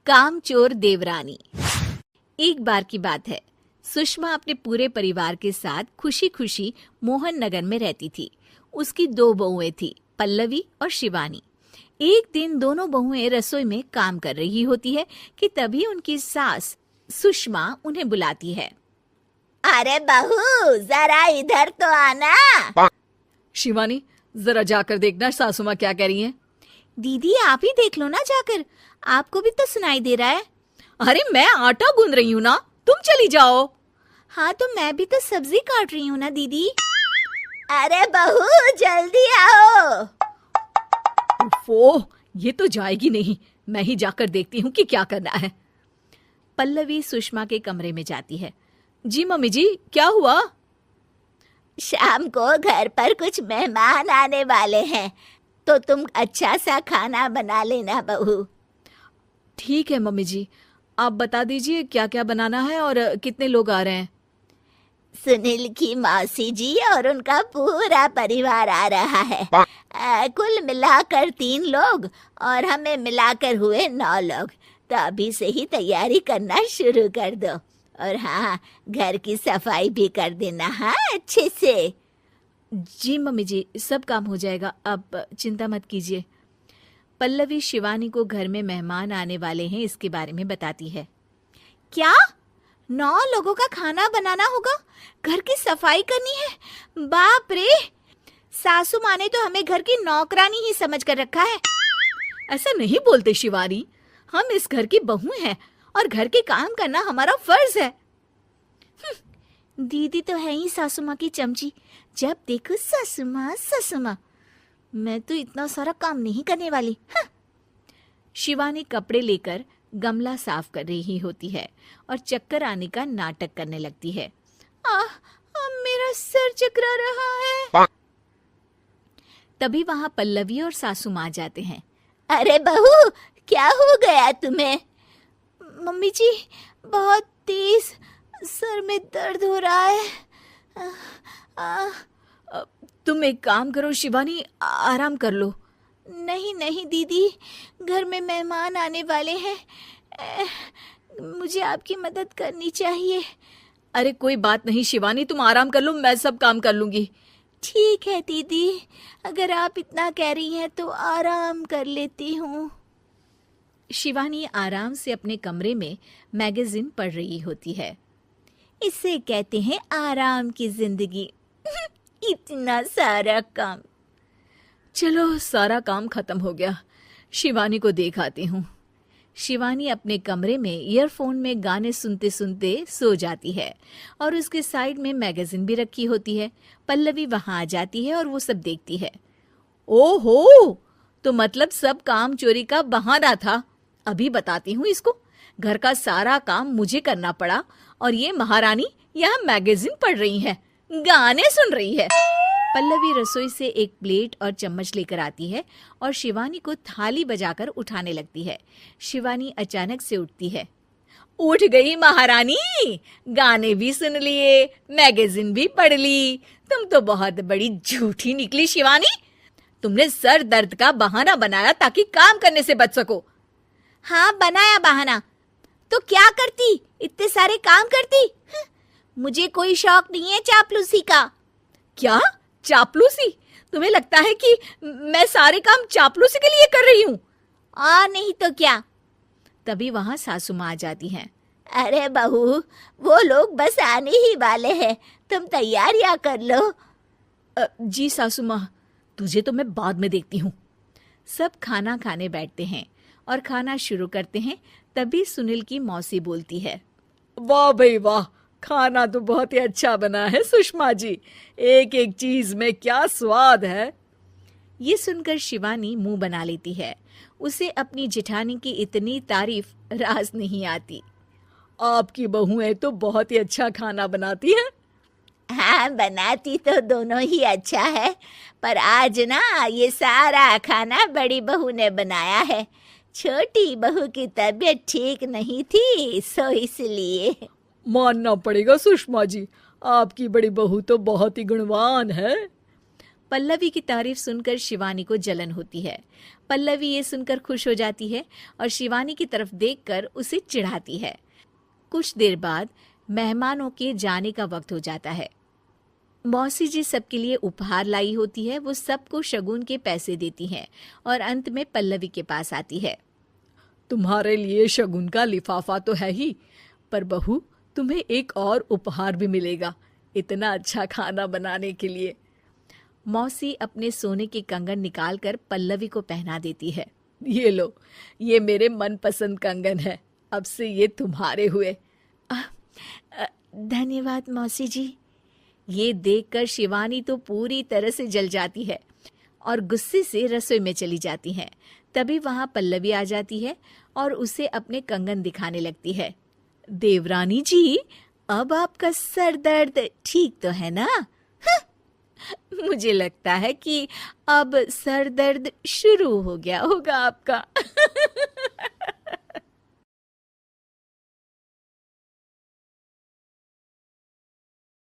कामचोर देवरानी। एक बार की बात है, सुषमा अपने पूरे परिवार के साथ खुशी खुशी मोहन नगर में रहती थी। उसकी 2 बहुएं थी, पल्लवी और शिवानी। एक दिन दोनों बहुएं रसोई में काम कर रही होती है कि तभी उनकी सास सुषमा उन्हें बुलाती है। अरे बहू, जरा इधर तो आना। शिवानी, जरा जाकर देखना सासू माँ क्या कह रही हैं। दीदी, आप ही देख लो ना जाकर, आपको भी तो सुनाई दे रहा है। अरे मैं आटा गूंद रही हूँ ना, तुम चली जाओ। हाँ, तो मैं भी तो सब्जी काट रही हूँ ना दीदी। अरे बहू, जल्दी आओ। ओह, ये तो जाएगी नहीं, मैं ही जाकर देखती हूँ कि क्या करना है। पल्लवी सुषमा के कमरे में जाती है। जी मम्मी जी, क्या हुआ? शाम को घर पर कुछ मेहमान आने वाले हैं, तो तुम अच्छा सा खाना बना लेना बहू। ठीक है मम्मी जी, आप बता दीजिए क्या क्या बनाना है और कितने लोग आ रहे हैं। सुनील की मौसी जी और उनका पूरा परिवार आ रहा है। कुल मिलाकर 3 लोग और हमें मिलाकर हुए 9 लोग। तो अभी से ही तैयारी करना शुरू कर दो। और हाँ, घर की सफाई भी कर देना, हाँ, अच्छे से। जी मम्मी जी, सब काम हो जाएगा, आप चिंता मत कीजिए। पल्लवी शिवानी को घर में मेहमान आने वाले हैं इसके बारे में बताती है। क्या? 9 लोगों का खाना बनाना होगा, घर की सफाई करनी है? बाप रे, सासू माँ ने तो हमें घर की नौकरानी ही समझ कर रखा है। ऐसा नहीं बोलते शिवानी, हम इस घर की बहू हैं और घर के काम करना हमारा फर्ज है। दीदी तो है ही सासू माँ की चमची, जब देखो सासू माँ सासू माँ। मैं तो इतना सारा काम नहीं करने वाली। शिवानी कपड़े लेकर गमला साफ कर रही होती है और चक्कर आने का नाटक करने लगती है। मेरा सर चकरा रहा है। तभी वहां पल्लवी और सासू माँ जाते हैं। अरे बहू, क्या हो गया तुम्हें? मम्मी जी, बहुत तेज सर में दर्द हो रहा है। तुम एक काम करो शिवानी, आराम कर लो। नहीं नहीं दीदी, घर में मेहमान आने वाले हैं, मुझे आपकी मदद करनी चाहिए। अरे कोई बात नहीं शिवानी, तुम आराम कर लो, मैं सब काम कर लूंगी। ठीक है दीदी, अगर आप इतना कह रही हैं तो आराम कर लेती हूँ। शिवानी आराम से अपने कमरे में मैगजीन पढ़ रही होती है। इसे कहते हैं आराम की जिंदगी। इतना सारा काम। चलो, सारा काम खत्म हो गया, शिवानी को देख आती हूँ। शिवानी अपने कमरे में ईयरफोन में गाने सुनते सुनते सो जाती है और उसके साइड में मैगजीन भी रखी होती है। पल्लवी वहां आ जाती है और वो सब देखती है। ओहो, तो मतलब सब काम चोरी का बहाना था। अभी बताती हूँ इसको। घर का सारा काम मुझे करना पड़ा और ये महारानी यहाँ मैगजीन पढ़ रही है, गाने सुन रही है। पल्लवी रसोई से एक प्लेट और चम्मच लेकर आती है और शिवानी को थाली बजाकर उठाने लगती है। शिवानी अचानक से उठती है। उठ गई महारानी, गाने भी सुन लिए, मैगजीन भी पढ़ ली। तुम तो बहुत बड़ी झूठी निकली शिवानी। तुमने सर दर्द का बहाना बनाया ताकि काम करने से बच सको। हाँ, बनाया बहाना, तो क्या करती, इतने सारे काम करती। मुझे कोई शौक नहीं है चापलूसी का। क्या चापलूसी? तुम्हें लगता है कि मैं सारे काम चापलूसी के लिए कर रही हूँ? और नहीं तो क्या। तभी वहां सासू माँ आ जाती हैं। अरे बहू, वो लोग बस आने ही वाले हैं, तुम तैयारियां कर लो। जी सासू माँ, तुझे तो मैं बाद में देखती हूँ। सब खाना खाने बैठते हैं और खाना शुरू करते हैं। तभी सुनील की मौसी बोलती है। वाह भाई वाह, खाना तो बहुत ही अच्छा बना है सुषमा जी, एक एक चीज में क्या स्वाद है। ये सुनकर शिवानी मुंह बना लेती है। उसे अपनी जेठानी की इतनी तारीफ रास नहीं आती। आपकी बहुएं तो बहुत ही अच्छा खाना बनाती हैं। हाँ, बनाती तो दोनों ही अच्छा है, पर आज ना ये सारा खाना बड़ी बहू ने बनाया है। छोटी बहू की तबीयत ठीक नहीं थी, सो इसलिए। मानना पड़ेगा सुषमा जी, आपकी बड़ी बहू तो बहुत ही गुणवान है। पल्लवी की तारीफ सुनकर शिवानी को जलन होती है। पल्लवी ये सुनकर खुश हो जाती है और शिवानी की तरफ देखकर उसे चिढ़ाती है। कुछ देर बाद मेहमानों के जाने का वक्त हो जाता है। मौसी जी सबके लिए उपहार लाई होती है। वो सबको शगुन के पैसे देती हैं और अंत में पल्लवी के पास आती है। तुम्हारे लिए शगुन का लिफाफा तो है ही, पर बहू तुम्हें एक और उपहार भी मिलेगा इतना अच्छा खाना बनाने के लिए। मौसी अपने सोने के कंगन निकालकर पल्लवी को पहना देती है। ये लो, ये मेरे मनपसंद कंगन है, अब से ये तुम्हारे हुए। धन्यवाद मौसी जी। ये देखकर शिवानी तो पूरी तरह से जल जाती है और गुस्से से रसोई में चली जाती है। तभी वहां पल्लवी आ जाती है और उसे अपने कंगन दिखाने लगती है। देवरानी जी, अब आपका सर दर्द ठीक तो है ना? मुझे लगता है कि अब सर दर्द शुरू हो गया होगा आपका।